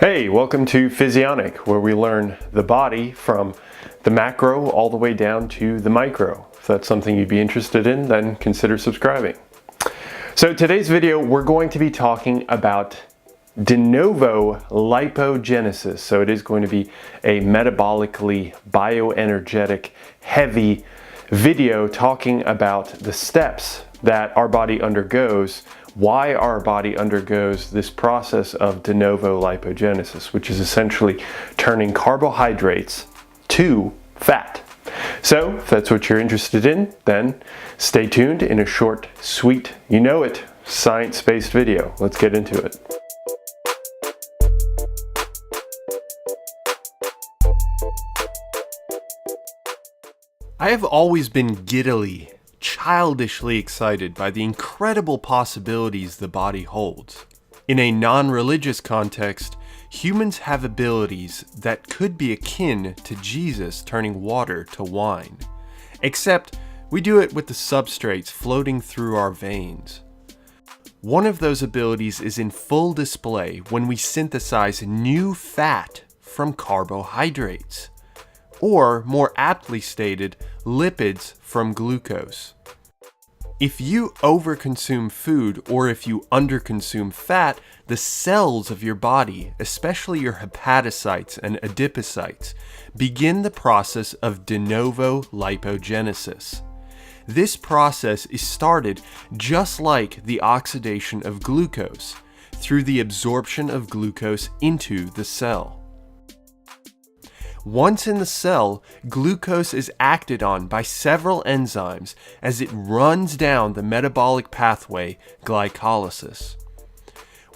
Hey, welcome to Physionic, where we learn the body from the macro all the way down to the micro. If that's something you'd be interested in, then consider subscribing. So today's video, we're going to be talking about de novo lipogenesis. So it is going to be a metabolically bioenergetic heavy video talking about the steps that our body undergoes, why our body undergoes this process of de novo lipogenesis, which is essentially turning carbohydrates to fat. So if that's what you're interested in, then stay tuned in a short, sweet, you know it, science-based video. Let's get into it. I have always been giddily, childishly excited by the incredible possibilities the body holds. In a non-religious context, humans have abilities that could be akin to Jesus turning water to wine. Except, we do it with the substrates floating through our veins. One of those abilities is in full display when we synthesize new fat from carbohydrates. Or, more aptly stated, lipids from glucose. If you overconsume food or if you underconsume fat, the cells of your body, especially your hepatocytes and adipocytes, begin the process of de novo lipogenesis. This process is started just like the oxidation of glucose, through the absorption of glucose into the cell. Once in the cell, glucose is acted on by several enzymes as it runs down the metabolic pathway glycolysis.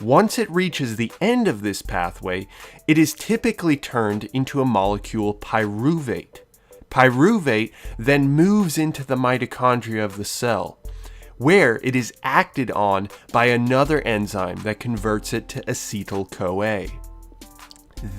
Once it reaches the end of this pathway, it is typically turned into a molecule pyruvate. Pyruvate then moves into the mitochondria of the cell, where it is acted on by another enzyme that converts it to acetyl-CoA.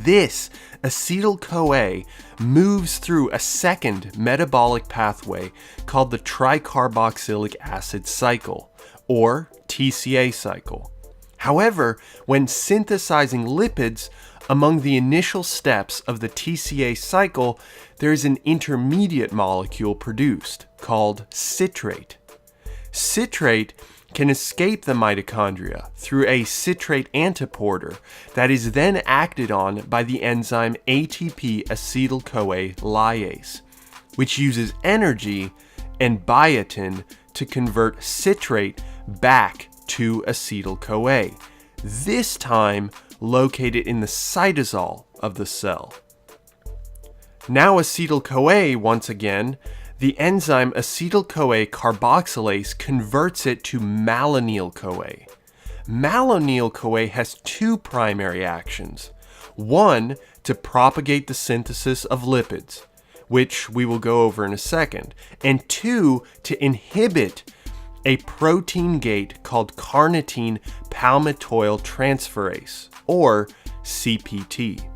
This acetyl-CoA moves through a second metabolic pathway called the tricarboxylic acid cycle, or TCA cycle. However, when synthesizing lipids, among the initial steps of the TCA cycle, there is an intermediate molecule produced called citrate. Citrate can escape the mitochondria through a citrate antiporter that is then acted on by the enzyme ATP acetyl-CoA lyase, which uses energy and biotin to convert citrate back to acetyl-CoA, this time located in the cytosol of the cell. Now acetyl-CoA, once again, the enzyme acetyl-CoA carboxylase converts it to malonyl-CoA. Malonyl-CoA has two primary actions. One, to propagate the synthesis of lipids, which we will go over in a second, and two, to inhibit a protein gate called carnitine palmitoyltransferase, or CPT.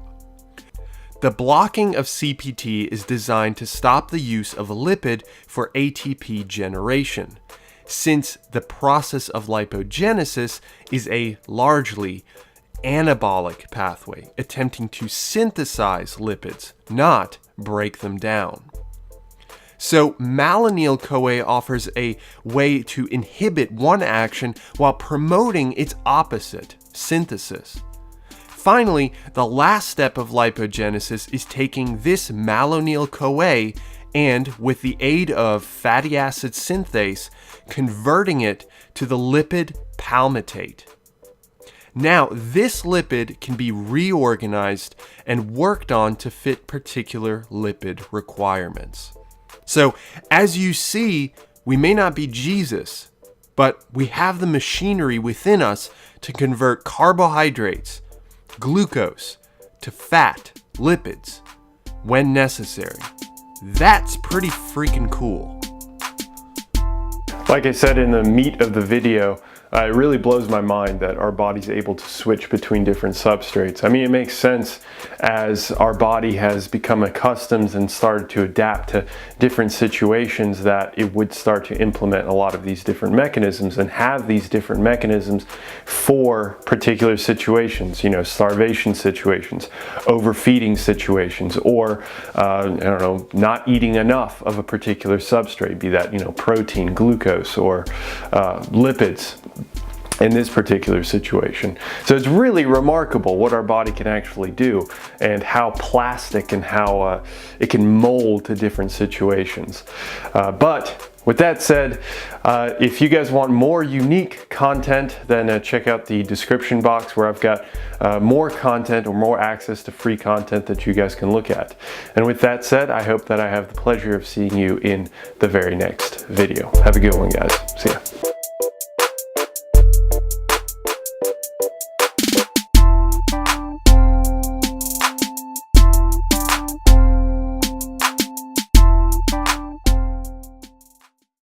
The blocking of CPT is designed to stop the use of a lipid for ATP generation, since the process of lipogenesis is a largely anabolic pathway, attempting to synthesize lipids, not break them down. So malonyl-CoA offers a way to inhibit one action while promoting its opposite, synthesis. Finally, the last step of lipogenesis is taking this malonyl-CoA and, with the aid of fatty acid synthase, converting it to the lipid palmitate. Now, this lipid can be reorganized and worked on to fit particular lipid requirements. So, as you see, we may not be Jesus, but we have the machinery within us to convert carbohydrates, glucose, to fat, lipids, when necessary. That's pretty freaking cool. Like I said in the meat of the video, It really blows my mind that our body's able to switch between different substrates. I mean, it makes sense as our body has become accustomed and started to adapt to different situations that it would start to implement a lot of these different mechanisms and have these different mechanisms for particular situations, you know, starvation situations, overfeeding situations, or I don't know, not eating enough of a particular substrate, be that, you know, protein, glucose, or lipids in this particular situation. So it's really remarkable what our body can actually do and how plastic and how it can mold to different situations. But with that said, if you guys want more unique content, then check out the description box where I've got more content or more access to free content that you guys can look at. And with that said, I hope that I have the pleasure of seeing you in the very next video. Have a good one, guys. See ya.